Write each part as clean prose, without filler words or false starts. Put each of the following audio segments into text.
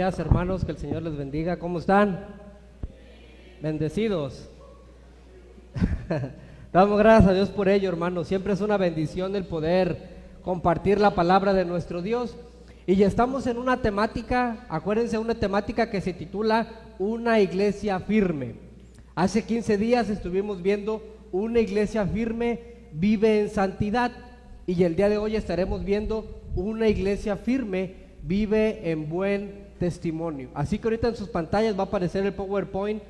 días, hermanos, que el Señor les bendiga. ¿Cómo están? Bendecidos. Damos gracias a Dios por ello, hermanos. Siempre es una bendición el poder compartir la palabra de nuestro Dios. Y ya estamos en una temática, acuérdense, una temática que se titula Una iglesia firme. Hace 15 días estuvimos viendo una iglesia firme vive en santidad, y el día de hoy estaremos viendo una iglesia firme vive en buen testimonio. Así que ahorita en sus pantallas va a aparecer el PowerPoint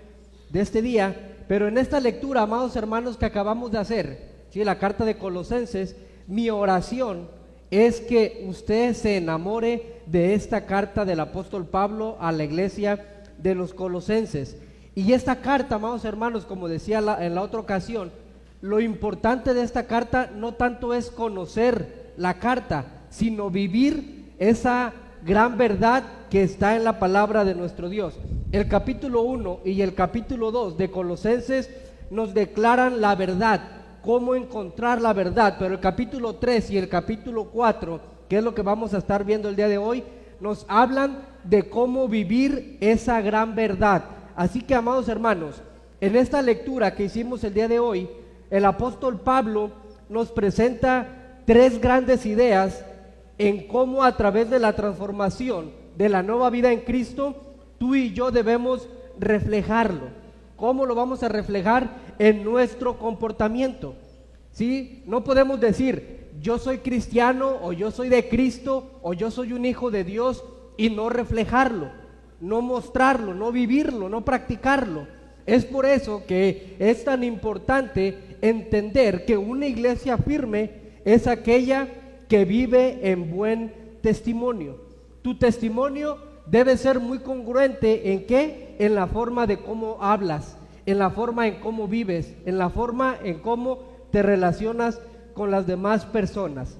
de este día, pero en esta lectura, amados hermanos, que acabamos de hacer, ¿sí?, la carta de Colosenses, mi oración es que usted se enamore de esta carta del apóstol Pablo a la iglesia de los Colosenses. Y esta carta, amados hermanos, como decía en la otra ocasión, lo importante de esta carta no tanto es conocer la carta, sino vivir esa gran verdad que está en la palabra de nuestro Dios. El capítulo 1 y el capítulo 2 de Colosenses nos declaran la verdad, cómo encontrar la verdad, pero el capítulo 3 y el capítulo 4, que es lo que vamos a estar viendo el día de hoy, nos hablan de cómo vivir esa gran verdad. Así que, amados hermanos, en esta lectura que hicimos el día de hoy, el apóstol Pablo nos presenta tres grandes ideas en cómo a través de la transformación de la nueva vida en Cristo, tú y yo debemos reflejarlo. ¿Cómo lo vamos a reflejar? En nuestro comportamiento, ¿sí? No podemos decir, yo soy cristiano, o yo soy de Cristo, o yo soy un hijo de Dios, y no reflejarlo, no mostrarlo, no vivirlo, no practicarlo. Es por eso que es tan importante entender que una iglesia firme es aquella que vive en buen testimonio. Tu testimonio debe ser muy congruente. ¿En qué? En la forma de cómo hablas, en la forma en cómo vives, en la forma en cómo te relacionas con las demás personas.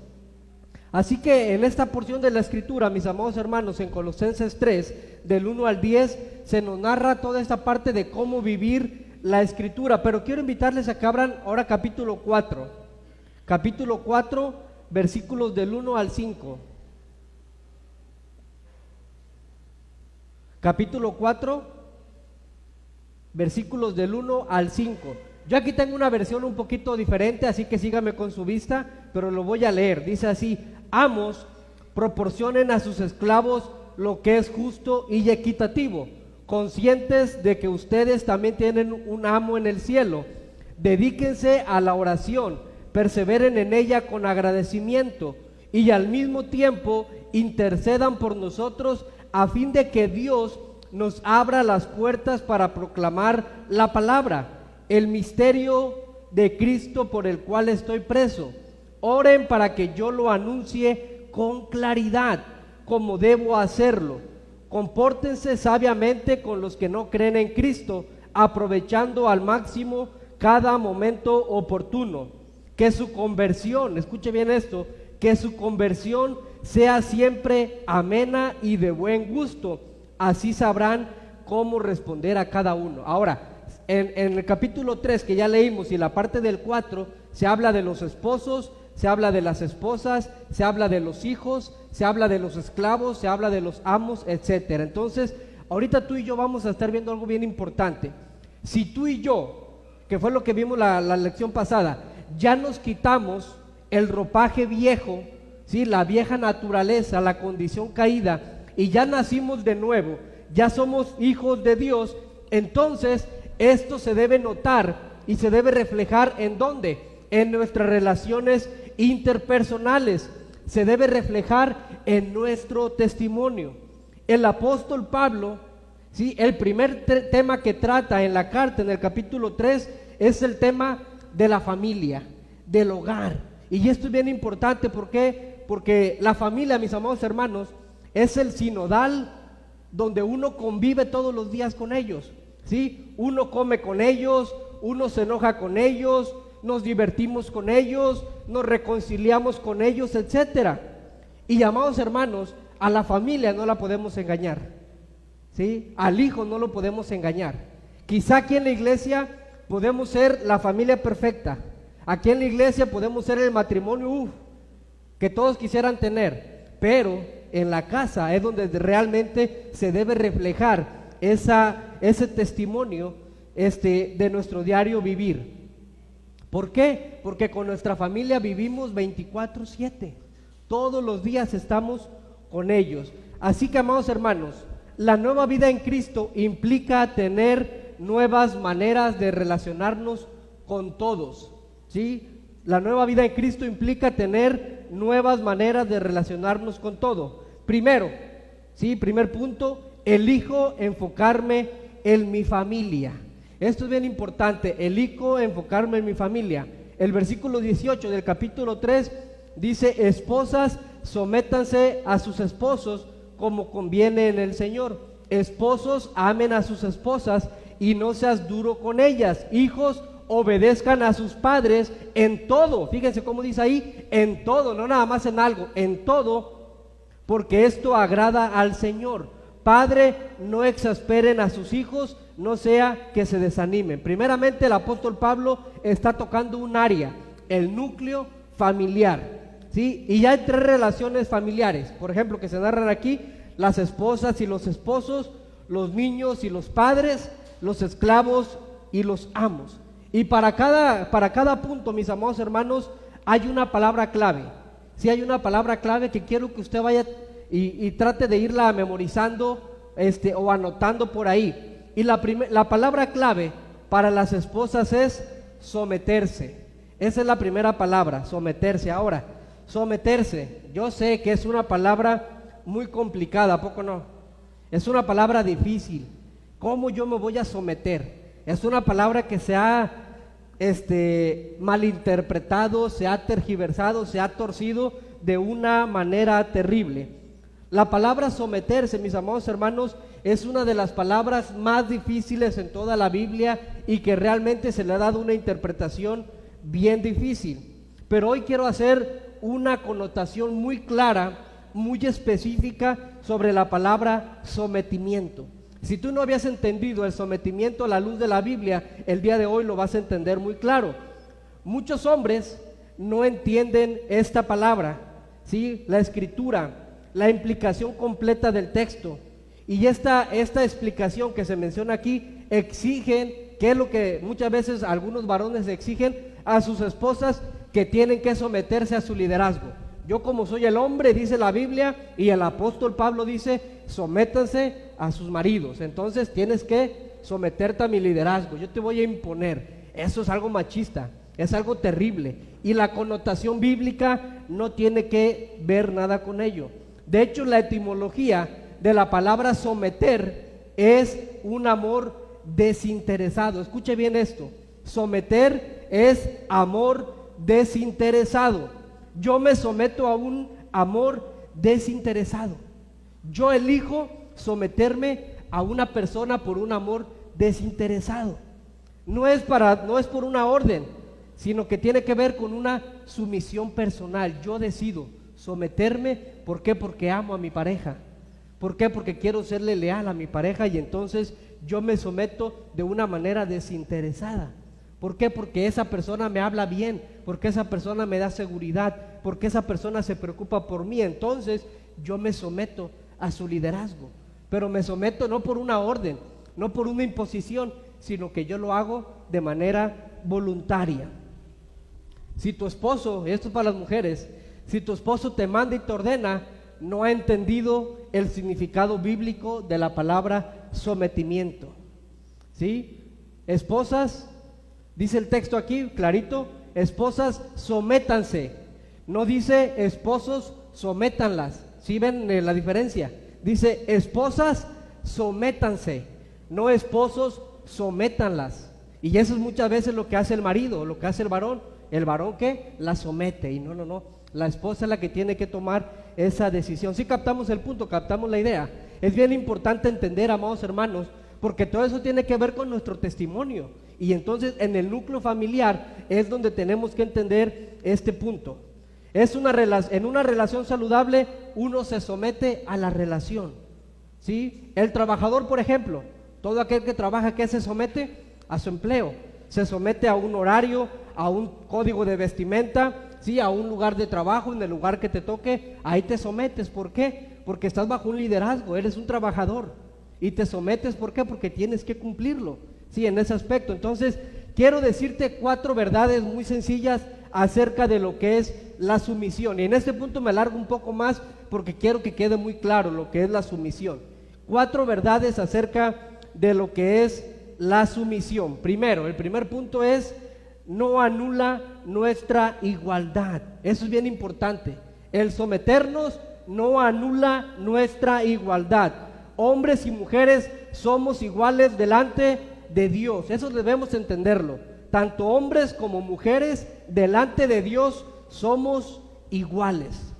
Así que en esta porción de la escritura, mis amados hermanos, en Colosenses 3, del 1 al 10, se nos narra toda esta parte de cómo vivir la escritura. Pero quiero invitarles a que abran ahora capítulo 4, versículos del 1 al 5. Capítulo 4, versículos del 1 al 5. Yo aquí tengo una versión un poquito diferente, así que sígame con su vista, pero lo voy a leer. Dice así: amos, proporcionen a sus esclavos lo que es justo y equitativo, conscientes de que ustedes también tienen un amo en el cielo. Dedíquense a la oración, perseveren en ella con agradecimiento, y al mismo tiempo intercedan por nosotros a fin de que Dios nos abra las puertas para proclamar la palabra, el misterio de Cristo por el cual estoy preso. Oren para que yo lo anuncie con claridad, como debo hacerlo. Compórtense sabiamente con los que no creen en Cristo, aprovechando al máximo cada momento oportuno. Que su conversión, escuche bien esto, que su conversión sea siempre amena y de buen gusto. Así sabrán cómo responder a cada uno. Ahora, en el capítulo 3 que ya leímos y la parte del 4, se habla de los esposos, se habla de las esposas, se habla de los hijos, se habla de los esclavos, se habla de los amos, etcétera. Entonces, ahorita tú y yo vamos a estar viendo algo bien importante. Si tú y yo, que fue lo que vimos la lección pasada, ya nos quitamos el ropaje viejo, ¿sí?, la vieja naturaleza, la condición caída, y ya nacimos de nuevo, ya somos hijos de Dios, entonces esto se debe notar y se debe reflejar ¿en dónde? En nuestras relaciones interpersonales, se debe reflejar en nuestro testimonio. El apóstol Pablo, ¿sí?, el primer tema que trata en la carta, en el capítulo 3, es el tema de la familia, del hogar. Y esto es bien importante, ¿por qué? Porque la familia, mis amados hermanos, es el sinodal donde uno convive todos los días con ellos, ¿sí? Uno come con ellos, uno se enoja con ellos, nos divertimos con ellos, nos reconciliamos con ellos, etcétera. Y, amados hermanos, a la familia no la podemos engañar, ¿sí? Al hijo no lo podemos engañar. Quizá aquí en la iglesia podemos ser la familia perfecta, aquí en la iglesia podemos ser el matrimonio que todos quisieran tener, pero en la casa, es donde realmente se debe reflejar ese testimonio de nuestro diario vivir. ¿Por qué? Porque con nuestra familia vivimos 24/7. Todos los días estamos con ellos. Así que, amados hermanos, la nueva vida en Cristo implica tener nuevas maneras de relacionarnos con todos, ¿sí? La nueva vida en Cristo implica tener nuevas maneras de relacionarnos con todo. Primero, ¿sí? Primer punto, elijo enfocarme en mi familia. Esto es bien importante, elijo enfocarme en mi familia. El versículo 18 del capítulo 3 dice: esposas, sométanse a sus esposos como conviene en el Señor. Esposos, amen a sus esposas y no seas duro con ellas. Hijos, obedezcan a sus padres en todo. Fíjense cómo dice ahí, en todo, no nada más en algo, en todo, porque esto agrada al Señor. Padre, no exasperen a sus hijos, no sea que se desanimen. Primeramente, el apóstol Pablo está tocando un área, el núcleo familiar, ¿sí? Y ya hay 3 relaciones familiares, por ejemplo, que se narran aquí: las esposas y los esposos, los niños y los padres, los esclavos y los amos. Y para cada punto, mis amados hermanos, hay una palabra clave. Sí, hay una palabra clave que quiero que usted vaya y trate de irla memorizando o anotando por ahí. Y la palabra clave para las esposas es someterse. Esa es la primera palabra, someterse. Ahora, someterse, yo sé que es una palabra muy complicada, ¿a poco no? Es una palabra difícil. ¿Cómo yo me voy a someter? Es una palabra que se ha malinterpretado, se ha tergiversado, se ha torcido de una manera terrible. La palabra someterse, mis amados hermanos, es una de las palabras más difíciles en toda la Biblia y que realmente se le ha dado una interpretación bien difícil. Pero hoy quiero hacer una connotación muy clara, muy específica sobre la palabra sometimiento. Si tú no habías entendido el sometimiento a la luz de la Biblia, el día de hoy lo vas a entender muy claro. Muchos hombres no entienden esta palabra, ¿sí? La escritura, la implicación completa del texto. Y esta explicación que se menciona aquí exigen, que es lo que muchas veces algunos varones exigen a sus esposas, que tienen que someterse a su liderazgo. Yo, como soy el hombre, dice la Biblia, y el apóstol Pablo dice: sométanse a sus maridos. Entonces tienes que someterte a mi liderazgo, yo te voy a imponer. Eso es algo machista, es algo terrible, y la connotación bíblica no tiene que ver nada con ello. De hecho, la etimología de la palabra someter es un amor desinteresado. Escuche bien esto: someter es amor desinteresado. Yo me someto a un amor desinteresado. Yo elijo someterme a una persona por un amor desinteresado. No es por una orden, sino que tiene que ver con una sumisión personal. Yo decido someterme. ¿Por qué? Porque amo a mi pareja. ¿Por qué? Porque quiero serle leal a mi pareja, y entonces yo me someto de una manera desinteresada. ¿Por qué? Porque esa persona me habla bien, porque esa persona me da seguridad, porque esa persona se preocupa por mí. Entonces yo me someto a su liderazgo, pero me someto no por una orden, no por una imposición, sino que yo lo hago de manera voluntaria. Si tu esposo, esto es para las mujeres, si tu esposo te manda y te ordena, no ha entendido el significado bíblico de la palabra sometimiento, ¿sí? Esposas, dice el texto aquí clarito: esposas, sométanse. No dice esposos, sométanlas. ¿Sí ven la diferencia? Dice esposas, sométanse, no esposos, sométanlas. Y eso es muchas veces lo que hace el marido, lo que hace el varón. ¿El varón qué? La somete. Y no, la esposa es la que tiene que tomar esa decisión. Sí captamos el punto, captamos la idea. Es bien importante entender, amados hermanos, porque todo eso tiene que ver con nuestro testimonio. Y entonces en el núcleo familiar es donde tenemos que entender este punto. En una relación saludable uno se somete a la relación, ¿sí? El trabajador, por ejemplo, todo aquel que trabaja, ¿qué se somete? A su empleo. Se somete a un horario, a un código de vestimenta, ¿sí? A un lugar de trabajo, en el lugar que te toque, ahí te sometes. ¿Por qué? Porque estás bajo un liderazgo, eres un trabajador y te sometes, ¿por qué? Porque tienes que cumplirlo, sí, en ese aspecto. Entonces, quiero decirte 4 verdades muy sencillas acerca de lo que es la sumisión. Y en este punto me alargo un poco más porque quiero que quede muy claro lo que es la sumisión. 4 verdades acerca de lo que es la sumisión. Primero, el primer punto es: no anula nuestra igualdad. Eso es bien importante. El someternos no anula nuestra igualdad. Hombres y mujeres somos iguales delante de Dios. Eso debemos entenderlo. Tanto hombres como mujeres delante de Dios somos iguales.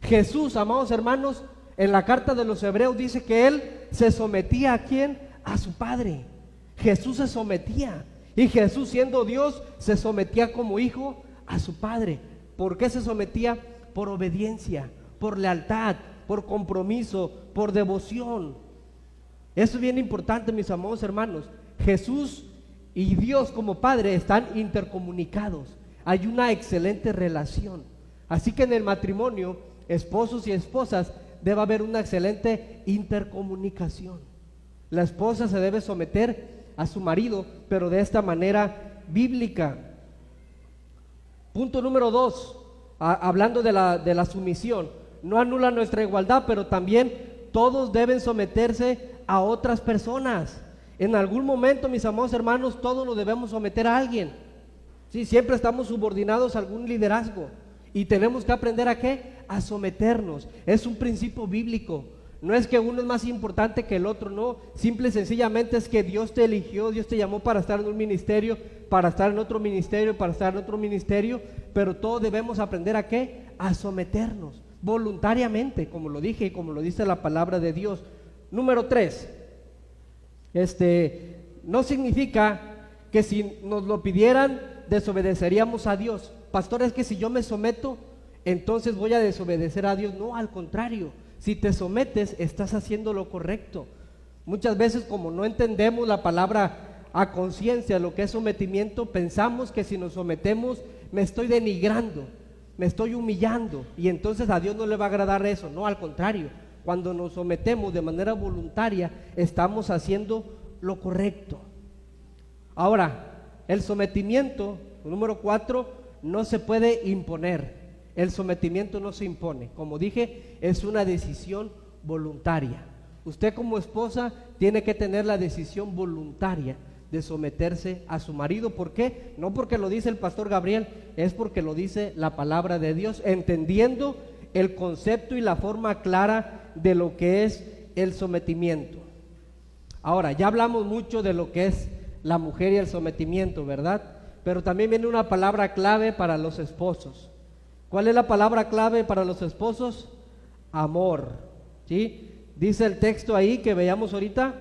Jesús, amados hermanos, en la carta de los Hebreos dice que Él se sometía ¿a quién? A su Padre. Jesús se sometía. Y Jesús, siendo Dios, se sometía como hijo a su Padre. ¿Por qué se sometía? Por obediencia, por lealtad, por compromiso, por devoción. Eso es bien importante, mis amados hermanos. Jesús y Dios como Padre están intercomunicados. Hay una excelente relación. Así que en el matrimonio, esposos y esposas, debe haber una excelente intercomunicación. La esposa se debe someter a su marido, pero de esta manera bíblica. Punto número 2, hablando de la sumisión: no anula nuestra igualdad, pero también todos deben someterse a otras personas. En algún momento, mis amados hermanos, todos nos debemos someter a alguien. Sí, siempre estamos subordinados a algún liderazgo y tenemos que aprender ¿a qué? A someternos. Es un principio bíblico. No es que uno es más importante que el otro, no. Simple y sencillamente es que Dios te eligió, Dios te llamó para estar en un ministerio, para estar en otro ministerio, para estar en otro ministerio, pero todos debemos aprender ¿a qué? A someternos voluntariamente, como lo dije y como lo dice la palabra de Dios. Número 3, no significa que si nos lo pidieran desobedeceríamos a Dios. Pastor, es que si yo me someto, entonces voy a desobedecer a Dios. No, al contrario, si te sometes, estás haciendo lo correcto. Muchas veces, como no entendemos la palabra a conciencia, lo que es sometimiento, pensamos que si nos sometemos me estoy denigrando, me estoy humillando, y entonces a Dios no le va a agradar eso. No, al contrario, cuando nos sometemos de manera voluntaria, estamos haciendo lo correcto. Ahora, el sometimiento, número 4, no se puede imponer. El sometimiento no se impone. Como dije, es una decisión voluntaria. Usted como esposa tiene que tener la decisión voluntaria de someterse a su marido. ¿Por qué? No porque lo dice el pastor Gabriel, es porque lo dice la palabra de Dios, entendiendo el concepto y la forma clara de lo que es el sometimiento. Ahora, ya hablamos mucho de lo que es la mujer y el sometimiento, ¿verdad? Pero también viene una palabra clave para los esposos. ¿Cuál es la palabra clave para los esposos? Amor, ¿sí? Dice el texto ahí que veíamos ahorita,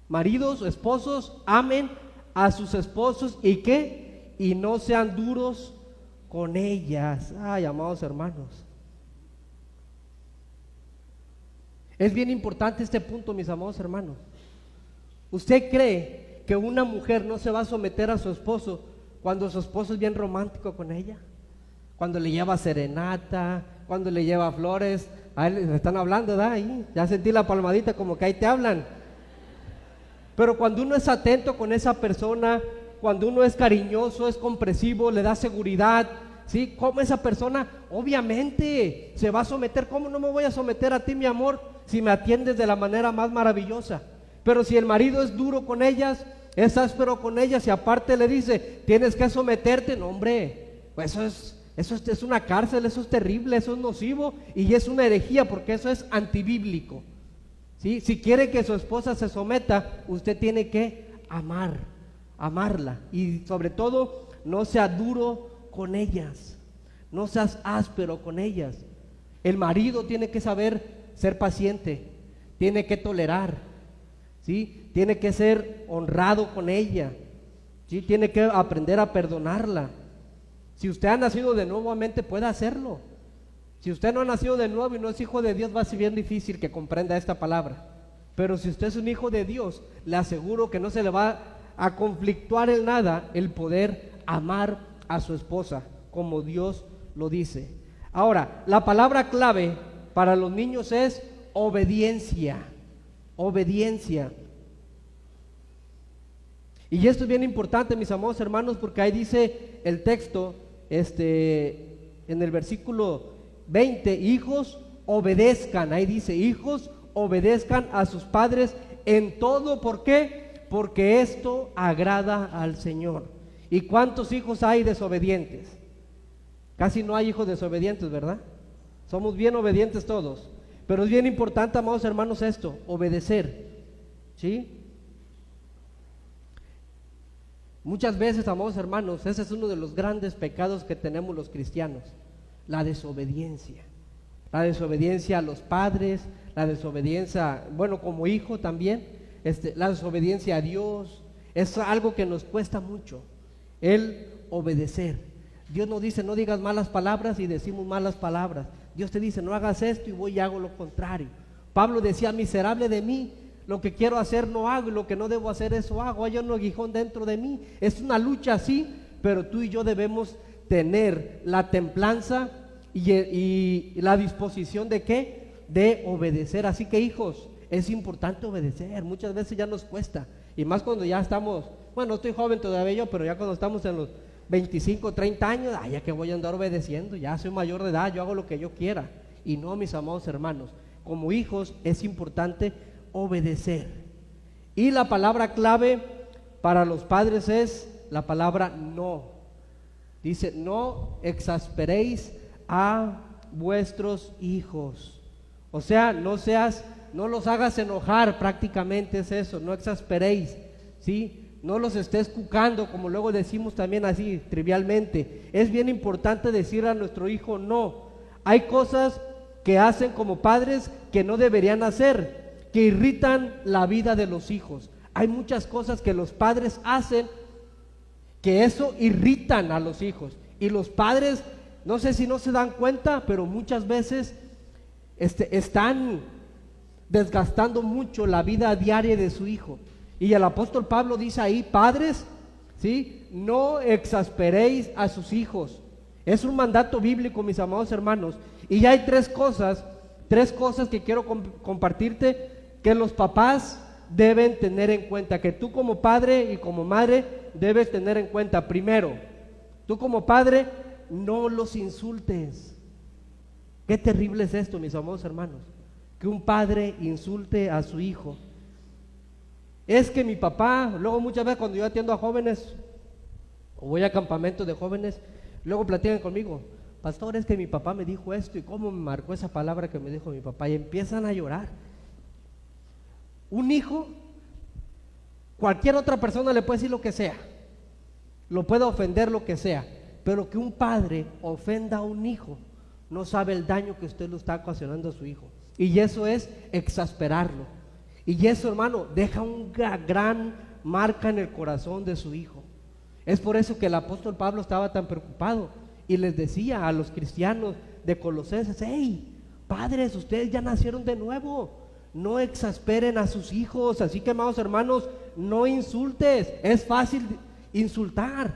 maridos, esposos, amen a sus esposos y ¿qué? Y no sean duros con ellas. Ay, amados hermanos, es bien importante este punto, mis amados hermanos. ¿Usted cree que una mujer no se va a someter a su esposo cuando su esposo es bien romántico con ella? Cuando le lleva serenata, cuando le lleva flores. A él le están hablando, ¿verdad? Ahí, ya sentí la palmadita, como que ahí te hablan. Pero cuando uno es atento con esa persona, cuando uno es cariñoso, es comprensivo, le da seguridad, ¿sí? ¿Cómo esa persona? Obviamente se va a someter. ¿Cómo no me voy a someter a ti, mi amor, si me atiendes de la manera más maravillosa? Pero si el marido es duro con ellas, es áspero con ellas, y aparte le dice, tienes que someterte, no, hombre, pues eso es una cárcel, eso es terrible, eso es nocivo y es una herejía, porque eso es antibíblico, ¿sí? Si quiere que su esposa se someta, usted tiene que amarla, y sobre todo no sea duro con ellas, no seas áspero con ellas. El marido tiene que saber ser paciente, tiene que tolerar, ¿sí? Tiene que ser honrado con ella, ¿sí? Tiene que aprender a perdonarla. Si usted ha nacido de nuevo, puede hacerlo. Si usted no ha nacido de nuevo y no es hijo de Dios, va a ser bien difícil que comprenda esta palabra. Pero si usted es un hijo de Dios, le aseguro que no se le va a conflictuar en nada el poder amar a su esposa como Dios lo dice. Ahora, la palabra clave para los niños es obediencia, obediencia. Y esto es bien importante, mis amados hermanos, porque ahí dice el texto, en el versículo 20, hijos, obedezcan. Ahí dice, hijos, obedezcan a sus padres en todo. ¿Por qué? Porque esto agrada al Señor. ¿Y cuántos hijos hay desobedientes? Casi no hay hijos desobedientes, ¿verdad? Somos bien obedientes todos. Pero es bien importante, amados hermanos, esto, obedecer, ¿sí? Muchas veces, amados hermanos, ese es uno de los grandes pecados que tenemos los cristianos, la desobediencia. La desobediencia a los padres, la desobediencia, bueno, como hijo también, la desobediencia a Dios, es algo que nos cuesta mucho, el obedecer. Dios nos dice, no digas malas palabras y decimos malas palabras. Dios te dice, no hagas esto y voy y hago lo contrario. Pablo decía, miserable de mí, lo que quiero hacer no hago y lo que no debo hacer eso hago. Hay un aguijón dentro de mí. Es una lucha así, pero tú y yo debemos tener la templanza y la disposición de ¿qué? De obedecer. Así que, hijos, es importante obedecer. Muchas veces ya nos cuesta, y más cuando ya estamos, bueno, estoy joven todavía yo, pero ya cuando estamos en los 25, 30 años, ya que voy a andar obedeciendo, ya soy mayor de edad, yo hago lo que yo quiera. Y no, mis amados hermanos, como hijos es importante obedecer. Y la palabra clave para los padres es la palabra no. Dice, no exasperéis a vuestros hijos. O sea, no los hagas enojar, prácticamente es eso, no exasperéis, ¿sí? No los estés cucando, como luego decimos también así, trivialmente. Es bien importante decir a nuestro hijo no. Hay cosas que hacen como padres que no deberían hacer, que irritan la vida de los hijos. Hay muchas cosas que los padres hacen que eso irritan a los hijos. Y los padres, no sé si no se dan cuenta, pero muchas veces están desgastando mucho la vida diaria de su hijo. Y el apóstol Pablo dice ahí, padres, ¿sí? No exasperéis a sus hijos. Es un mandato bíblico, mis amados hermanos. Y ya hay tres cosas que quiero compartirte que los papás deben tener en cuenta, que tú como padre y como madre debes tener en cuenta. Primero, tú como padre, no los insultes. Qué terrible es esto, mis amados hermanos, que un padre insulte a su hijo. Es que mi papá, luego muchas veces cuando yo atiendo a jóvenes o voy a campamentos de jóvenes, luego platican conmigo, pastor, es que mi papá me dijo esto y cómo me marcó esa palabra que me dijo mi papá, y empiezan a llorar. Un hijo, cualquier otra persona le puede decir lo que sea, lo puede ofender lo que sea, pero que un padre ofenda a un hijo, no sabe el daño que usted lo está ocasionando a su hijo, y eso es exasperarlo. Y eso, hermano, deja una gran marca en el corazón de su hijo. Es por eso que el apóstol Pablo estaba tan preocupado y les decía a los cristianos de Colosenses, hey, padres, ustedes ya nacieron de nuevo, no exasperen a sus hijos. Así que, amados hermanos, no insultes. Es fácil insultar.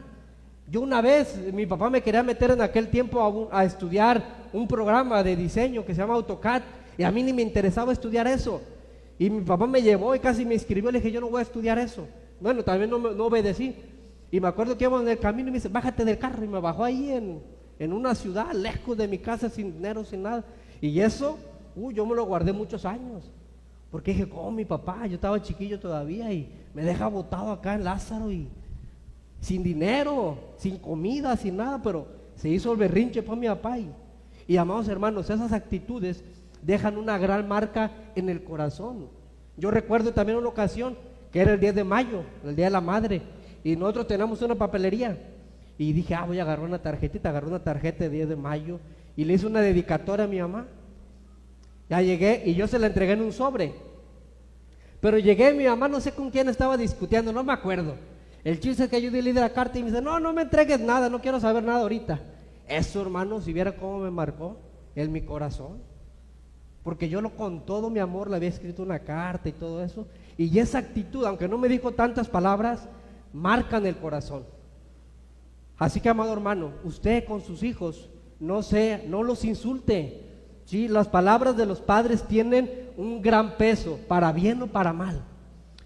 Yo una vez, mi papá me quería meter en aquel tiempo a estudiar un programa de diseño que se llama AutoCAD, y a mí ni me interesaba estudiar eso. Y mi papá me llevó y casi me inscribió. Le dije, yo no voy a estudiar eso. Bueno, también no obedecí. Y me acuerdo que íbamos en el camino y me dice, bájate del carro. Y me bajó ahí en una ciudad, lejos de mi casa, sin dinero, sin nada. Y eso, yo me lo guardé muchos años. Porque dije, ¿cómo mi papá? Yo estaba chiquillo todavía y me deja botado acá en Lázaro y sin dinero, sin comida, sin nada. Pero se hizo el berrinche para mi papá. Y amados hermanos, esas actitudes dejan una gran marca en el corazón. Yo recuerdo también una ocasión que era el 10 de mayo, el Día de la Madre, y nosotros tenemos una papelería y dije, voy a agarrar una tarjetita. Agarré una tarjeta de 10 de mayo y le hice una dedicatoria a mi mamá. Ya llegué y yo se la entregué en un sobre, pero llegué, mi mamá no sé con quién estaba discutiendo, no me acuerdo. El chiste es que yo di la carta y me dice, no me entregues nada, no quiero saber nada ahorita. Eso, hermano, si viera cómo me marcó en mi corazón, porque yo con todo mi amor le había escrito una carta y todo eso, y esa actitud, aunque no me dijo tantas palabras, marcan el corazón. Así que, amado hermano, usted con sus hijos no los insulte. ¿Sí? Las palabras de los padres tienen un gran peso, para bien o para mal.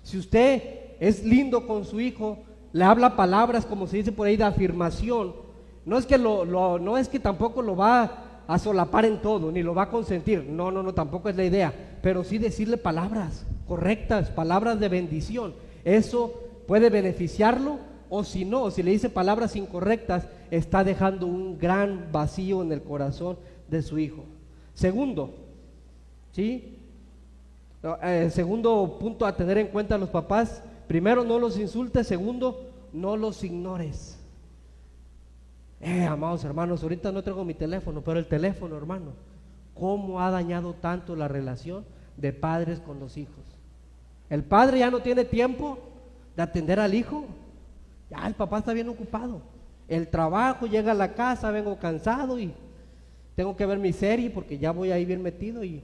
Si usted es lindo con su hijo, le habla palabras, como se dice por ahí, de afirmación, no es que no es que tampoco lo va a solapar en todo, ni lo va a consentir, no, tampoco es la idea, pero sí decirle palabras correctas, palabras de bendición. Eso puede beneficiarlo, o si no, si le dice palabras incorrectas, está dejando un gran vacío en el corazón de su hijo. Segundo, ¿sí? Segundo punto a tener en cuenta los papás: primero, no los insultes; segundo, no los ignores. Amados hermanos, ahorita no traigo mi teléfono, pero el teléfono, hermano, ¿cómo ha dañado tanto la relación de padres con los hijos? El padre ya no tiene tiempo de atender al hijo, ya el papá está bien ocupado. El trabajo, llega a la casa, vengo cansado y tengo que ver mi serie porque ya voy ahí bien metido y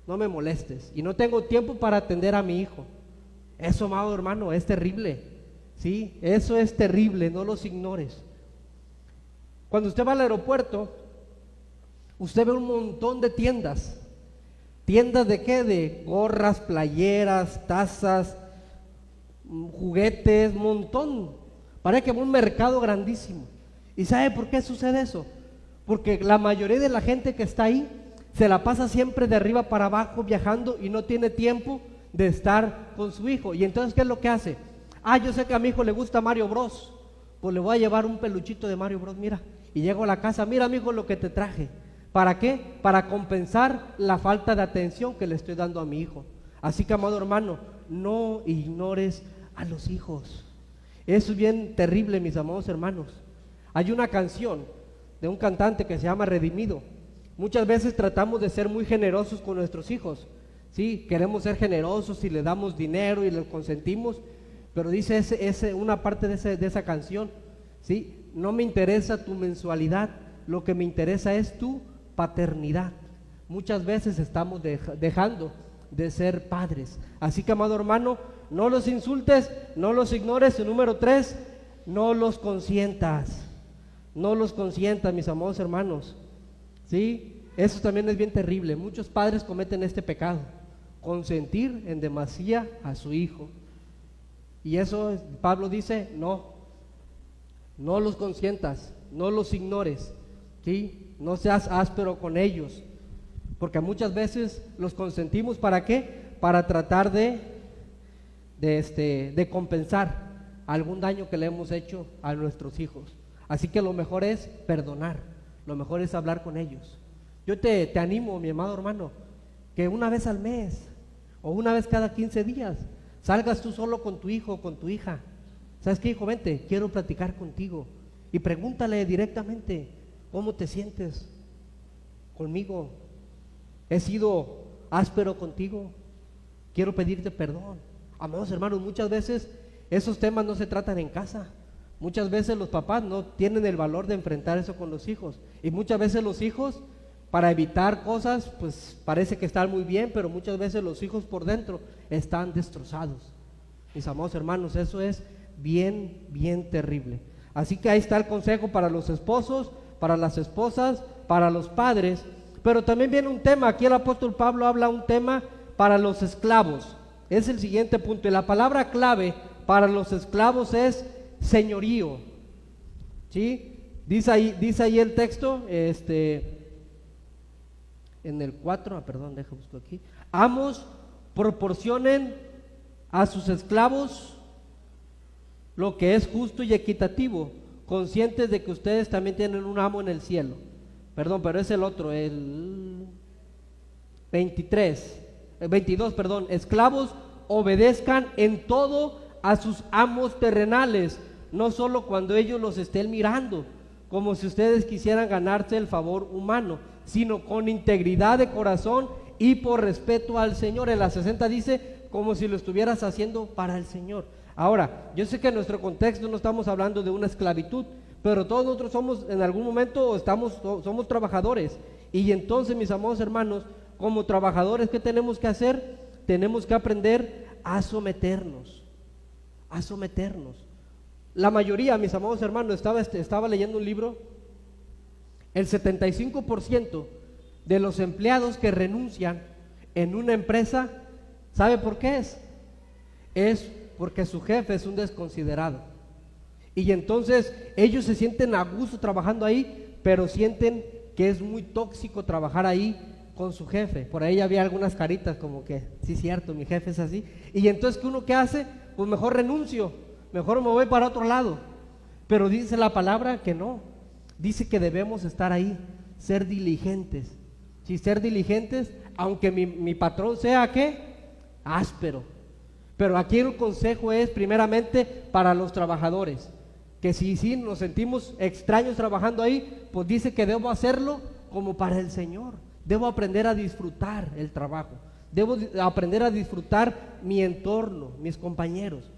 no me molestes. Y no tengo tiempo para atender a mi hijo. Eso, amado hermano, es terrible. Sí, eso es terrible, no los ignores. Cuando usted va al aeropuerto, usted ve un montón de tiendas. ¿Tiendas de qué? De gorras, playeras, tazas, juguetes, montón. Parece que es un mercado grandísimo. ¿Y sabe por qué sucede eso? Porque la mayoría de la gente que está ahí se la pasa siempre de arriba para abajo viajando y no tiene tiempo de estar con su hijo. Y entonces, ¿qué es lo que hace? Yo sé que a mi hijo le gusta Mario Bros, pues le voy a llevar un peluchito de Mario Bros, mira. Y llego a la casa, mira, mi hijo, lo que te traje. ¿Para qué? Para compensar la falta de atención que le estoy dando a mi hijo. Así que, amado hermano, no ignores a los hijos. Eso es bien terrible, mis amados hermanos. Hay una canción de un cantante que se llama Redimido. Muchas veces tratamos de ser muy generosos con nuestros hijos, ¿sí? Queremos ser generosos y le damos dinero y les consentimos, pero dice una parte de esa canción, ¿sí? No me interesa tu mensualidad, lo que me interesa es tu paternidad. Muchas veces estamos dejando de ser padres. Así que, amado hermano, no los insultes, no los ignores. Y número 3, no los consientas. No los consientas, mis amados hermanos. ¿Sí? Eso también es bien terrible. Muchos padres cometen este pecado: consentir en demasía a su hijo. Y eso Pablo dice: no los consientas, no los ignores, ¿sí? No seas áspero con ellos, porque muchas veces los consentimos. ¿Para qué? Para tratar de compensar algún daño que le hemos hecho a nuestros hijos. Así que lo mejor es perdonar, lo mejor es hablar con ellos. Yo te animo, mi amado hermano, que una vez al mes o una vez cada 15 días salgas tú solo con tu hijo o con tu hija. ¿Sabes qué, hijo? Vente, quiero platicar contigo. Y pregúntale directamente: ¿cómo te sientes conmigo? ¿He sido áspero contigo? Quiero pedirte perdón. Amados hermanos, muchas veces esos temas no se tratan en casa. Muchas veces los papás no tienen el valor de enfrentar eso con los hijos. Y muchas veces los hijos, para evitar cosas, pues parece que están muy bien, pero muchas veces los hijos por dentro están destrozados. Mis amados hermanos, eso es bien terrible. Así que ahí está el consejo para los esposos, para las esposas, para los padres. Pero también viene un tema, aquí el apóstol Pablo habla un tema para los esclavos. Es el siguiente punto, y la palabra clave para los esclavos es señorío. ¿Sí? Dice ahí el texto, en el 4, deja busco aquí. Amos, proporcionen a sus esclavos lo que es justo y equitativo, conscientes de que ustedes también tienen un amo en el cielo. Pero es el otro, el 22, esclavos, obedezcan en todo a sus amos terrenales, no solo cuando ellos los estén mirando, como si ustedes quisieran ganarse el favor humano, sino con integridad de corazón y por respeto al Señor. En la 60 dice: como si lo estuvieras haciendo para el Señor. Ahora, yo sé que en nuestro contexto no estamos hablando de una esclavitud, pero todos nosotros somos, en algún momento somos trabajadores. Y entonces, mis amados hermanos, como trabajadores, ¿qué tenemos que hacer? Tenemos que aprender a someternos. La mayoría, mis amados hermanos, estaba leyendo un libro El 75% de los empleados que renuncian en una empresa, ¿sabe por qué es? Es porque su jefe es un desconsiderado. Y entonces ellos se sienten a gusto trabajando ahí, pero sienten que es muy tóxico trabajar ahí con su jefe. Por ahí había algunas caritas como que, sí, cierto, mi jefe es así. Y entonces, ¿qué uno qué hace? Pues mejor renuncio, mejor me voy para otro lado. Pero dice la palabra que no. Dice que debemos estar ahí, ser diligentes. Sí, ser diligentes, aunque mi patrón sea, ¿qué? Áspero. Pero aquí el consejo es primeramente para los trabajadores, que si nos sentimos extraños trabajando ahí, pues dice que debo hacerlo como para el Señor. Debo aprender a disfrutar el trabajo, debo aprender a disfrutar mi entorno, mis compañeros.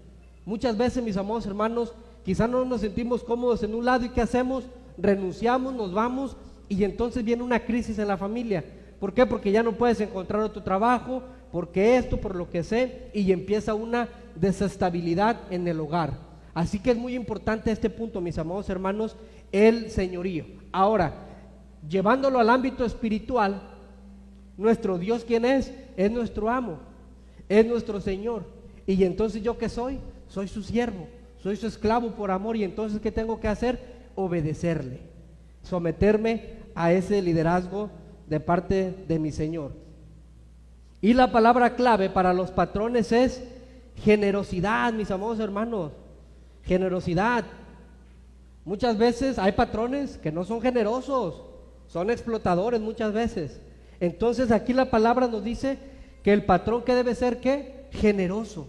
Muchas veces, mis amados hermanos, quizás no nos sentimos cómodos en un lado, y ¿qué hacemos? Renunciamos, nos vamos, y entonces viene una crisis en la familia. ¿Por qué? Porque ya no puedes encontrar otro trabajo, porque esto, por lo que sé, y empieza una desestabilidad en el hogar. Así que es muy importante este punto, mis amados hermanos, el señorío. Ahora, llevándolo al ámbito espiritual, nuestro Dios, ¿quién es? Es nuestro amo, es nuestro Señor. Y entonces, ¿yo qué soy? Soy su siervo, soy su esclavo por amor. Y entonces, ¿qué tengo que hacer? Obedecerle, someterme a ese liderazgo de parte de mi Señor. Y la palabra clave para los patrones es generosidad, mis amados hermanos. Generosidad. Muchas veces hay patrones que no son generosos, son explotadores muchas veces. Entonces aquí la palabra nos dice que el patrón, que debe ser, ¿qué? Generoso,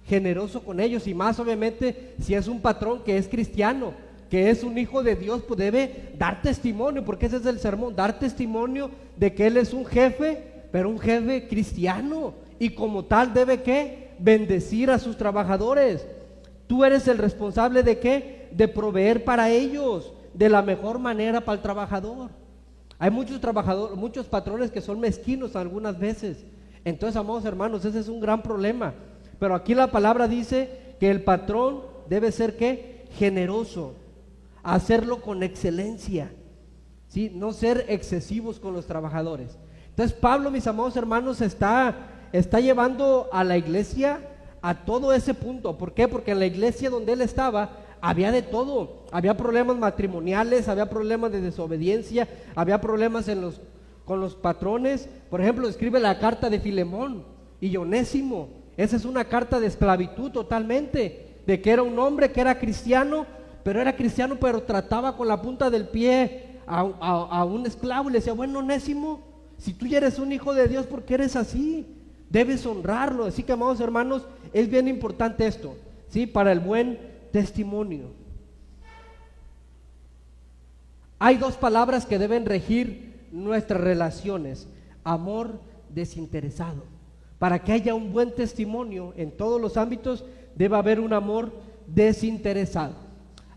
generoso con ellos. Y más obviamente si es un patrón que es cristiano, que es un hijo de Dios, pues debe dar testimonio, porque ese es el sermón, dar testimonio de que él es un jefe, pero un jefe cristiano, y como tal debe, ¿qué? Bendecir a sus trabajadores. Tú eres el responsable de, ¿qué? De proveer para ellos de la mejor manera para el trabajador. Hay muchos trabajadores, muchos patrones que son mezquinos algunas veces. Entonces, amados hermanos, ese es un gran problema. Pero aquí la palabra dice que el patrón debe ser, ¿qué? Generoso, hacerlo con excelencia, ¿sí? No ser excesivos con los trabajadores. Entonces Pablo, mis amados hermanos, está llevando a la iglesia a todo ese punto. ¿Por qué? Porque en la iglesia donde él estaba había de todo. Había problemas matrimoniales, había problemas de desobediencia, había problemas con los patrones. Por ejemplo, escribe la carta de Filemón y Onésimo. Esa es una carta de esclavitud totalmente, de que era un hombre que era cristiano, pero trataba con la punta del pie a un esclavo, y le decía: bueno, Onésimo, si tú ya eres un hijo de Dios, ¿por qué eres así? Debes honrarlo. Así que, amados hermanos, es bien importante esto, ¿sí? Para el buen testimonio. Hay dos palabras que deben regir nuestras relaciones: amor desinteresado. Para que haya un buen testimonio en todos los ámbitos, debe haber un amor desinteresado.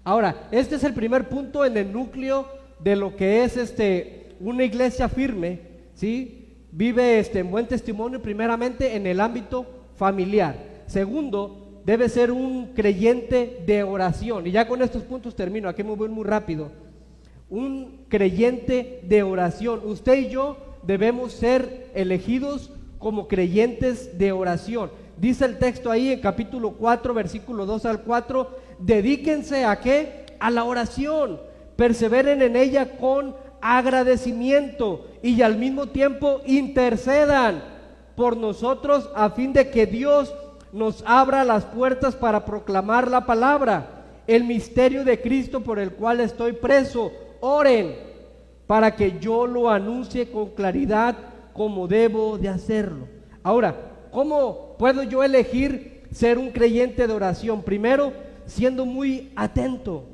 Ahora, este es el primer punto en el núcleo de lo que es una iglesia firme, ¿sí? Vive en buen testimonio primeramente en el ámbito familiar. Segundo, debe ser un creyente de oración. Y ya con estos puntos termino, aquí me voy muy rápido. Un creyente de oración. Usted y yo debemos ser elegidos como creyentes de oración. Dice el texto ahí en capítulo 4, versículo 2 al 4, dedíquense ¿a qué? A la oración, perseveren en ella con agradecimiento y al mismo tiempo intercedan por nosotros a fin de que Dios nos abra las puertas para proclamar la palabra, el misterio de Cristo por el cual estoy preso. Oren para que yo lo anuncie con claridad como debo de hacerlo. Ahora, ¿cómo puedo yo elegir ser un creyente de oración? Primero, siendo muy atento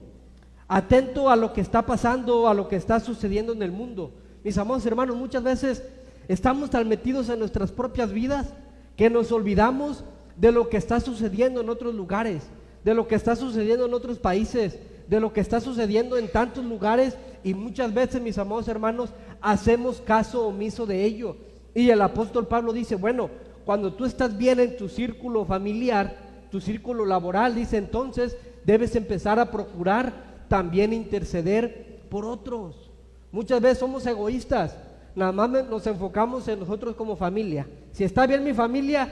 a lo que está pasando, a lo que está sucediendo en el mundo. Mis amados hermanos, muchas veces estamos tan metidos en nuestras propias vidas que nos olvidamos de lo que está sucediendo en otros lugares, de lo que está sucediendo en otros países, de lo que está sucediendo en tantos lugares, y muchas veces, mis amados hermanos, hacemos caso omiso de ello. Y el apóstol Pablo dice: bueno, cuando tú estás bien en tu círculo familiar, tu círculo laboral, dice, entonces debes empezar a procurar también interceder por otros, Muchas veces somos egoístas, nada más nos enfocamos en nosotros como familia. Si está bien mi familia,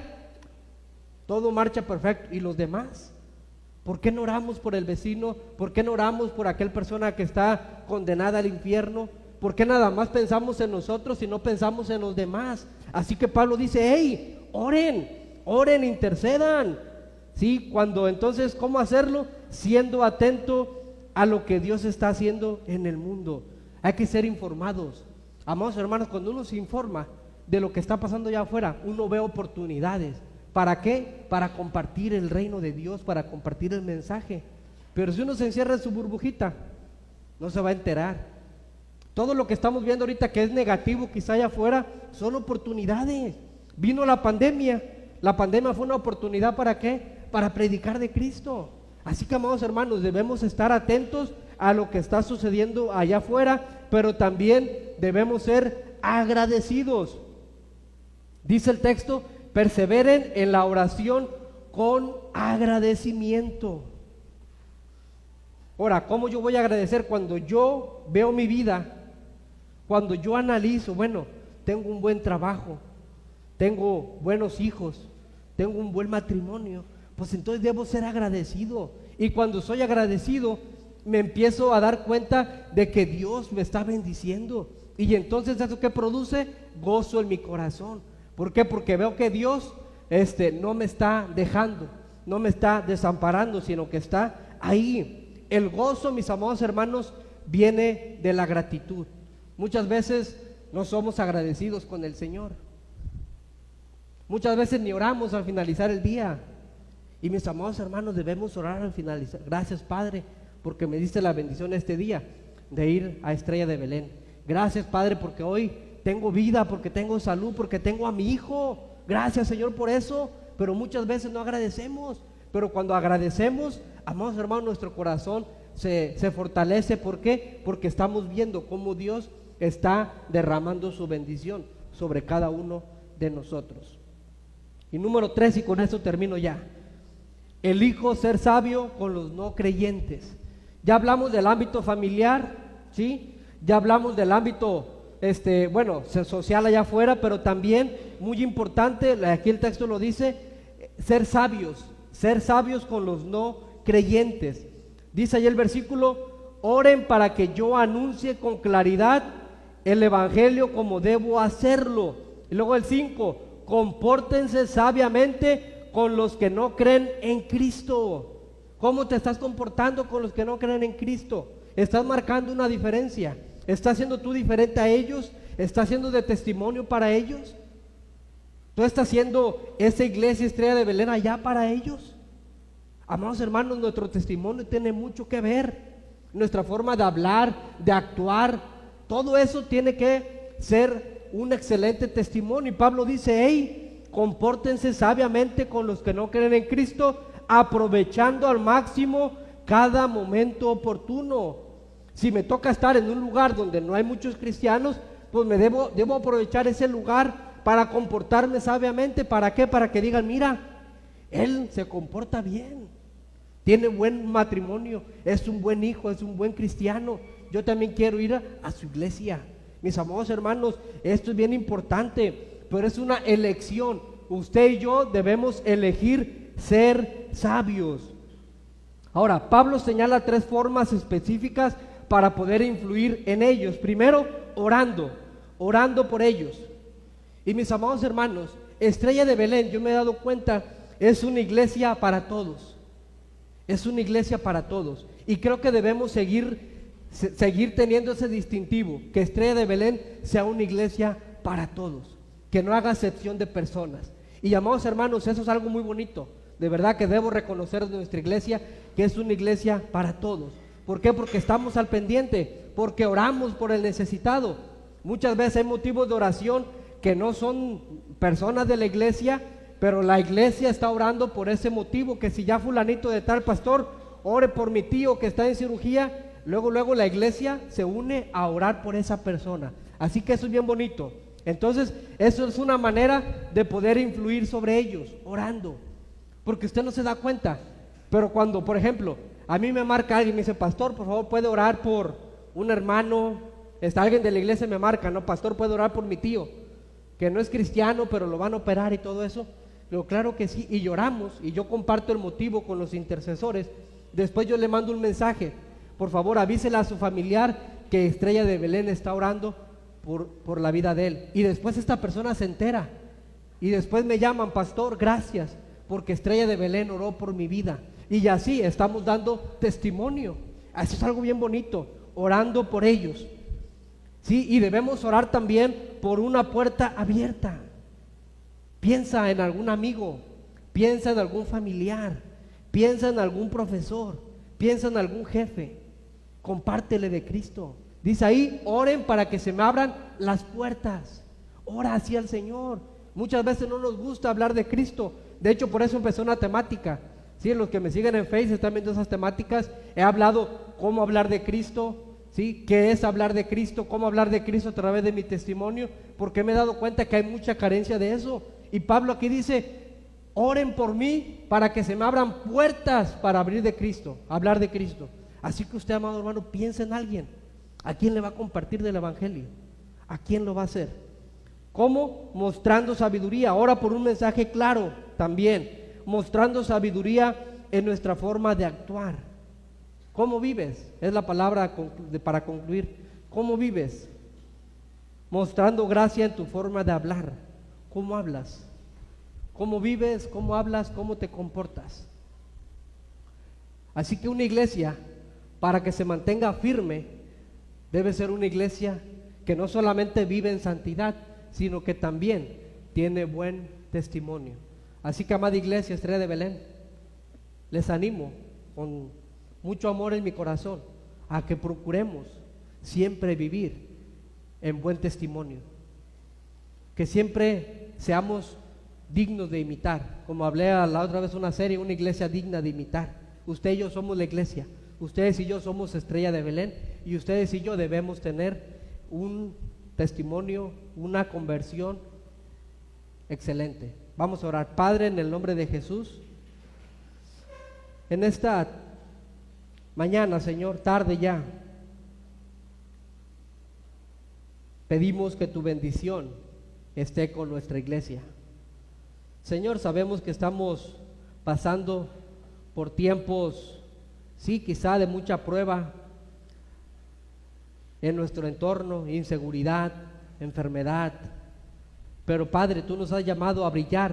todo marcha perfecto. ¿Y los demás? ¿Por qué no oramos por el vecino? ¿Por qué no oramos por aquella persona que está condenada al infierno? ¿Por qué nada más pensamos en nosotros y no pensamos en los demás? Así que Pablo dice, hey, oren, intercedan. ¿Sí? Cuando entonces, ¿cómo hacerlo? Siendo atento a lo que Dios está haciendo en el mundo. Hay que ser informados. Amados hermanos, cuando uno se informa de lo que está pasando allá afuera, uno ve oportunidades. ¿Para qué? Para compartir el reino de Dios, para compartir el mensaje. Pero si uno se encierra en su burbujita, no se va a enterar. Todo lo que estamos viendo ahorita que es negativo quizá allá afuera, son oportunidades. Vino la pandemia fue una oportunidad ¿para qué? Para predicar de Cristo. Así que, amados hermanos, debemos estar atentos a lo que está sucediendo allá afuera, pero también debemos ser agradecidos. Dice el texto, perseveren en la oración con agradecimiento. Ahora, ¿cómo yo voy a agradecer? Cuando yo veo mi vida, cuando yo analizo, bueno, tengo un buen trabajo, tengo buenos hijos, tengo un buen matrimonio, pues entonces debo ser agradecido. Y cuando soy agradecido, me empiezo a dar cuenta de que Dios me está bendiciendo. Y entonces eso que produce gozo en mi corazón. ¿Por qué? Porque veo que Dios no me está dejando, no me está desamparando, sino que está ahí. El gozo, mis amados hermanos, viene de la gratitud. Muchas veces no somos agradecidos con el Señor. Muchas veces ni oramos al finalizar el día. Y mis amados hermanos, debemos orar al finalizar. Gracias, Padre, porque me diste la bendición este día de ir a Estrella de Belén. Gracias, Padre, porque hoy tengo vida, porque tengo salud, porque tengo a mi hijo. Gracias, Señor, por eso. Pero muchas veces no agradecemos. Pero cuando agradecemos, amados hermanos, nuestro corazón se fortalece. ¿Por qué? Porque estamos viendo cómo Dios está derramando su bendición sobre cada uno de nosotros. Y número 3, y con eso termino ya. Elijo ser sabio con los no creyentes. Ya hablamos del ámbito familiar, ¿sí? Ya hablamos del ámbito social allá afuera, pero también muy importante, aquí el texto lo dice, ser sabios con los no creyentes. Dice ahí el versículo, oren para que yo anuncie con claridad el evangelio como debo hacerlo. Y luego el 5, compórtense sabiamente con los que no creen en Cristo. ¿Cómo te estás comportando con los que no creen en Cristo? ¿Estás marcando una diferencia? ¿Estás siendo tú diferente a ellos? ¿Estás siendo de testimonio para ellos? ¿Tú estás siendo esa iglesia Estrella de Belén allá para ellos? Amados hermanos, nuestro testimonio tiene mucho que ver. Nuestra forma de hablar, de actuar, todo eso tiene que ser un excelente testimonio. Y Pablo dice, hey, compórtense sabiamente con los que no creen en Cristo, aprovechando al máximo cada momento oportuno. Si me toca estar en un lugar donde no hay muchos cristianos, pues debo aprovechar ese lugar para comportarme sabiamente. ¿Para qué? Para que digan, mira, él se comporta bien, tiene buen matrimonio, es un buen hijo, es un buen cristiano. Yo también quiero ir a su iglesia. Mis amados hermanos, esto es bien importante, pero es una elección. Usted y yo debemos elegir ser sabios. Ahora, Pablo señala 3 formas específicas para poder influir en ellos. Primero, orando por ellos. Y mis amados hermanos, Estrella de Belén, yo me he dado cuenta, es una iglesia para todos. Es una iglesia para todos. Y creo que debemos seguir teniendo ese distintivo, que Estrella de Belén sea una iglesia para todos, que no haga excepción de personas. Y amados hermanos, eso es algo muy bonito. De verdad que debo reconocer de nuestra iglesia que es una iglesia para todos. ¿Por qué? Porque estamos al pendiente, porque oramos por el necesitado. Muchas veces hay motivos de oración que no son personas de la iglesia, pero la iglesia está orando por ese motivo, que si ya fulanito de tal pastor, ore por mi tío que está en cirugía, luego la iglesia se une a orar por esa persona. Así que eso es bien bonito. Entonces, eso es una manera de poder influir sobre ellos, orando. Porque usted no se da cuenta, pero cuando, por ejemplo, a mí me marca alguien y me dice, pastor, por favor, puede orar por un hermano alguien de la iglesia me marca, no, pastor, ¿puedo orar por mi tío? Que no es cristiano, pero lo van a operar y todo eso. Digo, claro que sí, y lloramos, y yo comparto el motivo con los intercesores. Después yo le mando un mensaje: por favor, avísele a su familiar que Estrella de Belén está orando por la vida de él. Y después esta persona se entera, y después me llaman: pastor, gracias, porque Estrella de Belén oró por mi vida. Y así estamos dando testimonio. Eso es algo bien bonito, orando por ellos. Sí, y debemos orar también por una puerta abierta. Piensa en algún amigo, piensa en algún familiar, piensa en algún profesor, piensa en algún jefe, compártele de Cristo. Dice ahí: oren para que se me abran las puertas. Ora hacia el Señor. Muchas veces no nos gusta hablar de Cristo. De hecho, por eso empezó una temática. Sí, los que me siguen en Facebook están viendo esas temáticas. He hablado cómo hablar de Cristo. ¿Sí? ¿Qué es hablar de Cristo? ¿Cómo hablar de Cristo a través de mi testimonio? Porque me he dado cuenta que hay mucha carencia de eso. Y Pablo aquí dice: oren por mí para que se me abran puertas para hablar de Cristo. Así que usted, amado hermano, piensa en alguien. ¿A quién le va a compartir del evangelio? ¿A quién lo va a hacer? ¿Cómo? Mostrando sabiduría. Ora por un mensaje claro también, mostrando sabiduría en nuestra forma de actuar. ¿Cómo vives? Es la palabra para concluir. ¿Cómo vives? Mostrando gracia en tu forma de hablar. ¿Cómo hablas? ¿Cómo vives? ¿Cómo hablas? ¿Cómo te comportas? Así que una iglesia, para que se mantenga firme, debe ser una iglesia que no solamente vive en santidad, sino que también tiene buen testimonio. Así que, amada iglesia Estrella de Belén, les animo con mucho amor en mi corazón a que procuremos siempre vivir en buen testimonio, que siempre seamos dignos de imitar. Como hablé la otra vez una serie, una iglesia digna de imitar. Usted y yo somos la iglesia, ustedes y yo somos Estrella de Belén, y ustedes y yo debemos tener un testimonio, una conversión excelente. Vamos a orar. Padre, en el nombre de Jesús, en esta mañana, Señor, tarde ya, pedimos que tu bendición esté con nuestra iglesia. Señor, sabemos que estamos pasando por tiempos, sí, quizá de mucha prueba en nuestro entorno, inseguridad, enfermedad, pero Padre, tú nos has llamado a brillar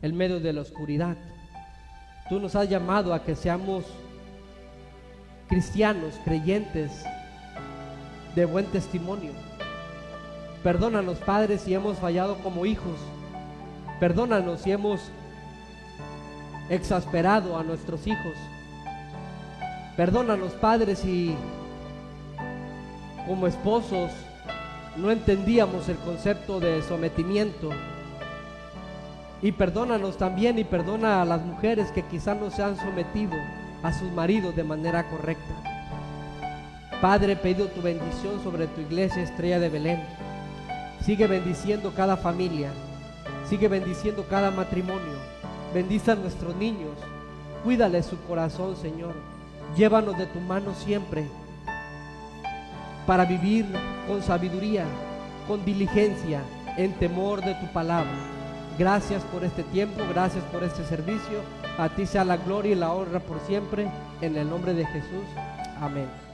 en medio de la oscuridad. Tú nos has llamado a que seamos cristianos, creyentes de buen testimonio. Perdónanos, Padre, si hemos fallado como hijos. Perdónanos si hemos exasperado a nuestros hijos. Perdónanos, Padre, si como esposos no entendíamos el concepto de sometimiento. Y perdónanos también, y perdona a las mujeres que quizás no se han sometido a sus maridos de manera correcta. Padre, he pedido tu bendición sobre tu iglesia Estrella de Belén. Sigue bendiciendo cada familia, sigue bendiciendo cada matrimonio. Bendice a nuestros niños, cuídale su corazón, Señor. Llévanos de tu mano siempre para vivir con sabiduría, con diligencia, en temor de tu palabra. Gracias por este tiempo, gracias por este servicio. A ti sea la gloria y la honra por siempre, en el nombre de Jesús. Amén.